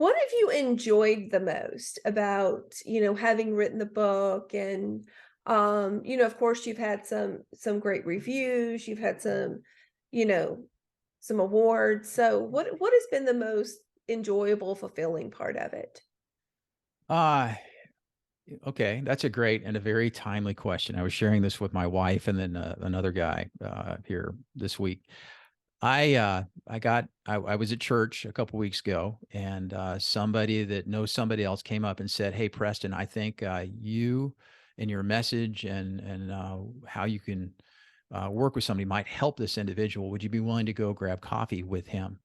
What have you enjoyed the most about, having written the book? And of course you've had some great reviews, you've had you know, some awards. So what has been the most enjoyable, fulfilling part of it? Uh, okay, that's a great and a very timely question. I was sharing this with my wife and then another guy here this week. I was at church a couple weeks ago, and somebody that knows somebody else came up and said, "Hey, Preston, I think you and your message and how you can work with somebody might help this individual. Would you be willing to go grab coffee with him?"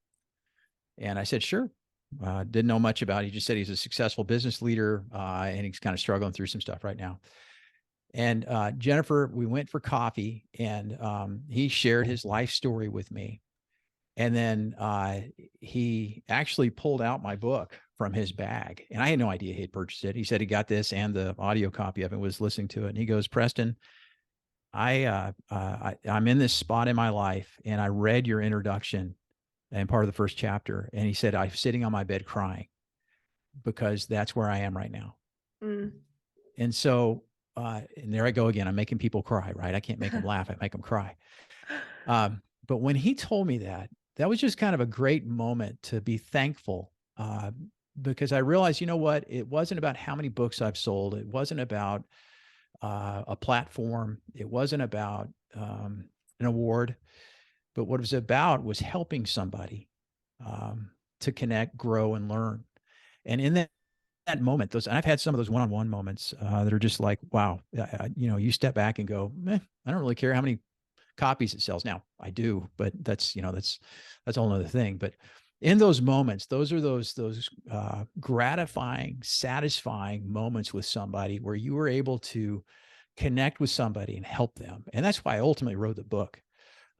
And I said, "Sure." Didn't know much about it. He just said he's a successful business leader, and he's kind of struggling through some stuff right now. And Jennifer, we went for coffee, and he shared his life story with me. And then he actually pulled out my book from his bag, and I had no idea he had purchased it. He said he got this and the audio copy of it, was listening to it, and he goes, "Preston, I'm in this spot in my life, and I read your introduction and part of the first chapter." And he said, "I'm sitting on my bed crying because that's where I am right now." Mm. And so, and there I go again. I'm making people cry, right? I can't make them laugh. I make them cry. But when he told me that, that was just kind of a great moment to be thankful, because I realized, you know what? It wasn't about how many books I've sold. It wasn't about a platform. It wasn't about an award. But what it was about was helping somebody to connect, grow, and learn. And in that moment, those, and I've had some of those one-on-one moments that are just like, wow, you step back and go, I don't really care how many copies it sells. Now I do, but that's a whole other thing. But in those moments, those are those gratifying, satisfying moments with somebody where you were able to connect with somebody and help them. And that's why I ultimately wrote the book.